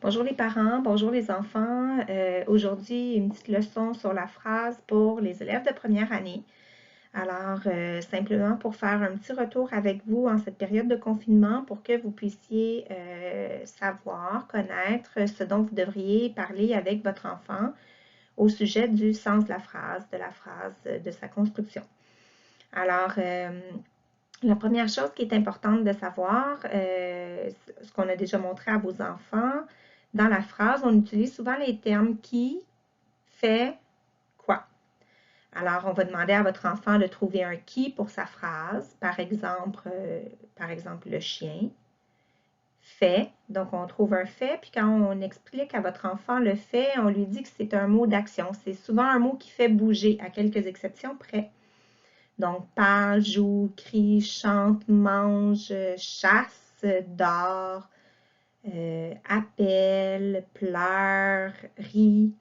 Bonjour les parents, bonjour les enfants. Aujourd'hui, une petite leçon sur la phrase pour les élèves de première année. Alors, simplement pour faire un petit retour avec vous en cette période de confinement pour que vous puissiez savoir, connaître ce dont vous devriez parler avec votre enfant au sujet du sens de la phrase, de sa construction. Alors, la première chose qui est importante de savoir, ce qu'on a déjà montré à vos enfants, dans la phrase, on utilise souvent les termes qui, fait, quoi. Alors, on va demander à votre enfant de trouver un qui pour sa phrase. Par exemple, le chien fait. Donc, on trouve un fait, puis quand on explique à votre enfant le fait, on lui dit que c'est un mot d'action. C'est souvent un mot qui fait bouger, à quelques exceptions près. Donc, parle, joue, crie, chante, mange, chasse, dort, appelle, pleure, rit.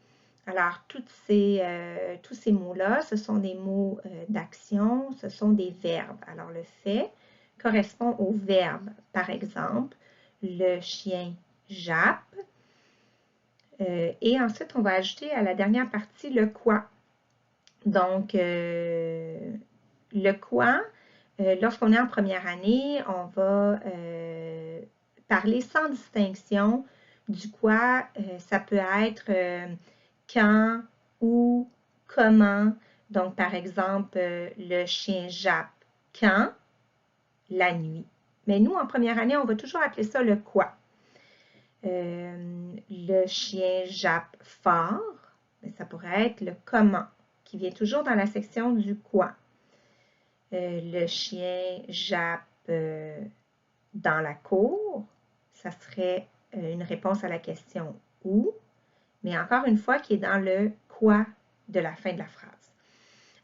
Alors, tous ces mots-là, ce sont des mots d'action, ce sont des verbes. Alors, le fait correspond au verbe. Par exemple, le chien jappe. Et ensuite, on va ajouter à la dernière partie le quoi. Donc, le quoi, lorsqu'on est en première année, on va parler sans distinction du quoi. Ça peut être quand, où, comment. Donc, par exemple, le chien jappe quand? La nuit. Mais nous, en première année, on va toujours appeler ça le quoi. Le chien jappe fort, mais ça pourrait être le comment, qui vient toujours dans la section du quoi. Le chien jappe dans la cour, ça serait une réponse à la question où, mais encore une fois, qui est dans le quoi de la fin de la phrase.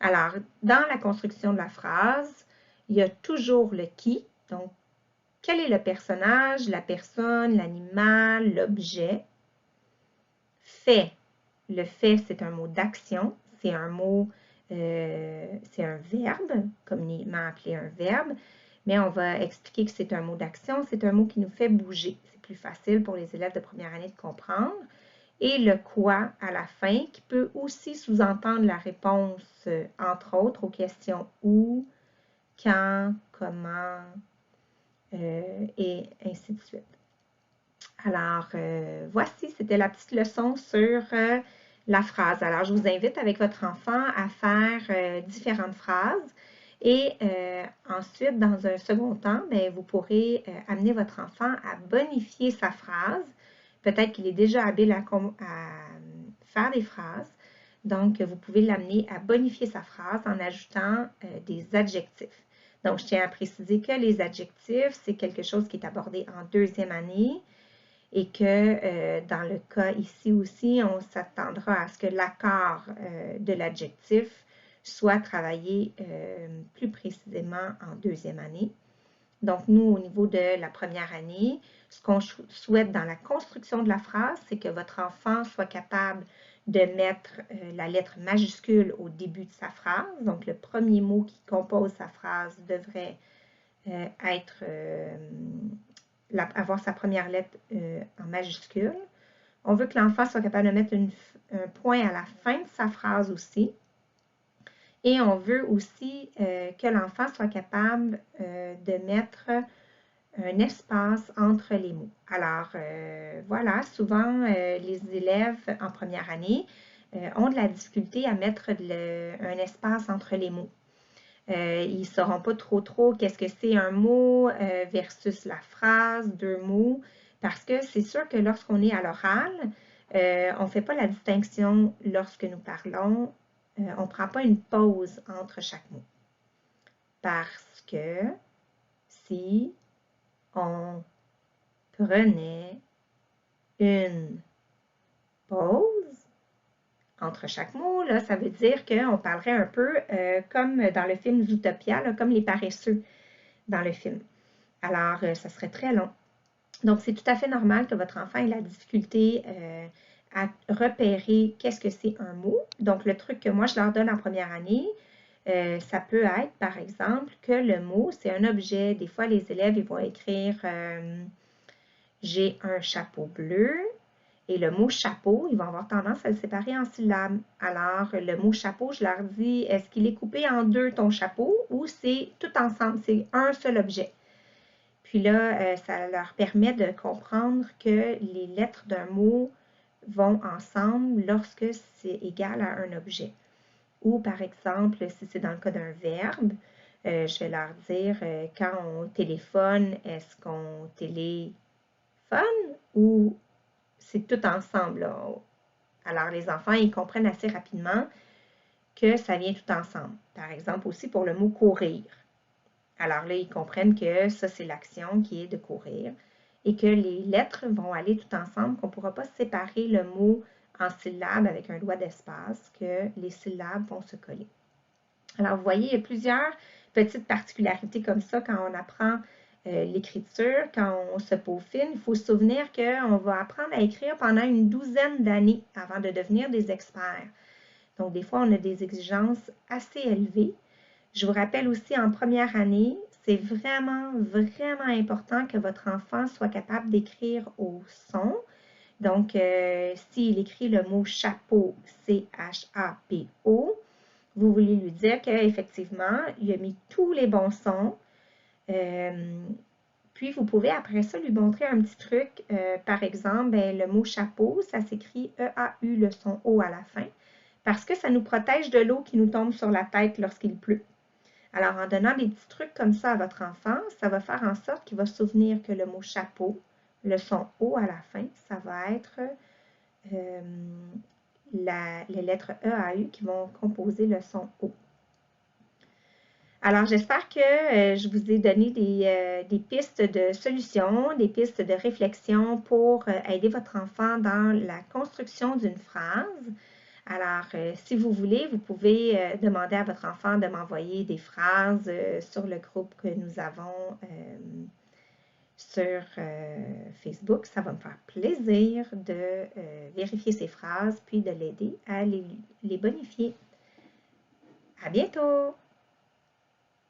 Alors, dans la construction de la phrase, il y a toujours le qui, donc quel est le personnage, la personne, l'animal, l'objet. Fait, le fait, c'est un mot d'action, c'est un mot, c'est un verbe, communément appelé un verbe, mais on va expliquer que c'est un mot d'action, c'est un mot qui nous fait bouger. C'est plus facile pour les élèves de première année de comprendre. Et le quoi à la fin, qui peut aussi sous-entendre la réponse, entre autres, aux questions où, quand, comment, et ainsi de suite. Alors, voici, c'était la petite leçon sur la phrase. Alors, je vous invite avec votre enfant à faire différentes phrases et ensuite, dans un second temps, bien, vous pourrez amener votre enfant à bonifier sa phrase. Peut-être qu'il est déjà habile à faire des phrases. Donc, vous pouvez l'amener à bonifier sa phrase en ajoutant des adjectifs. Donc, je tiens à préciser que les adjectifs, c'est quelque chose qui est abordé en deuxième année et que dans le cas ici aussi, on s'attendra à ce que l'accord de l'adjectif soit travaillé plus précisément en deuxième année. Donc, nous, au niveau de la première année, ce qu'on souhaite dans la construction de la phrase, c'est que votre enfant soit capable de mettre la lettre majuscule au début de sa phrase. Donc, le premier mot qui compose sa phrase devrait avoir sa première lettre en majuscule. On veut que l'enfant soit capable de mettre un point à la fin de sa phrase aussi. Et on veut aussi que l'enfant soit capable de mettre un espace entre les mots. Alors, voilà, souvent, les élèves en première année ont de la difficulté à mettre un espace entre les mots. Ils ne sauront pas trop qu'est-ce que c'est un mot versus la phrase, deux mots, parce que c'est sûr que lorsqu'on est à l'oral, on ne fait pas la distinction lorsque nous parlons, on ne prend pas une pause entre chaque mot. Parce que si on prenait une pause entre chaque mot, là, ça veut dire qu'on parlerait un peu comme dans le film Zootopia, là, comme les paresseux dans le film. Alors, ça serait très long. Donc, c'est tout à fait normal que votre enfant ait la difficulté à repérer qu'est-ce que c'est un mot. Donc, le truc que moi, je leur donne en première année, ça peut être, par exemple, que le mot, c'est un objet. Des fois, les élèves, ils vont écrire « J'ai un chapeau bleu ». Et le mot chapeau, ils vont avoir tendance à le séparer en syllabes. Alors, le mot chapeau, je leur dis, est-ce qu'il est coupé en deux ton chapeau ou c'est tout ensemble, c'est un seul objet? Puis là, ça leur permet de comprendre que les lettres d'un mot vont ensemble lorsque c'est égal à un objet. Ou par exemple, si c'est dans le cas d'un verbe, je vais leur dire quand on téléphone, est-ce qu'on téléphone ou c'est tout ensemble, là. Alors, les enfants, ils comprennent assez rapidement que ça vient tout ensemble. Par exemple, aussi pour le mot courir. Alors là, ils comprennent que ça, c'est l'action qui est de courir et que les lettres vont aller tout ensemble, qu'on ne pourra pas séparer le mot en syllabes avec un doigt d'espace, que les syllabes vont se coller. Alors, vous voyez, il y a plusieurs petites particularités comme ça quand on apprend l'écriture, quand on se peaufine. Il faut se souvenir qu'on va apprendre à écrire pendant une douzaine d'années avant de devenir des experts. Donc, des fois, on a des exigences assez élevées. Je vous rappelle aussi, en première année, c'est vraiment, vraiment important que votre enfant soit capable d'écrire au son. Donc, s'il écrit le mot chapeau, C-H-A-P-O, vous voulez lui dire qu'effectivement, il a mis tous les bons sons. Puis, vous pouvez après ça lui montrer un petit truc. Par exemple, le mot chapeau, ça s'écrit E-A-U, le son O à la fin, parce que ça nous protège de l'eau qui nous tombe sur la tête lorsqu'il pleut. Alors, en donnant des petits trucs comme ça à votre enfant, ça va faire en sorte qu'il va se souvenir que le mot chapeau, le son O à la fin, ça va être les lettres E à U qui vont composer le son O. Alors, j'espère que je vous ai donné des pistes de solutions, des pistes de réflexion pour aider votre enfant dans la construction d'une phrase. Alors, si vous voulez, vous pouvez demander à votre enfant de m'envoyer des phrases sur le groupe que nous avons sur Facebook. Ça va me faire plaisir de vérifier ces phrases puis de l'aider à les bonifier. À bientôt!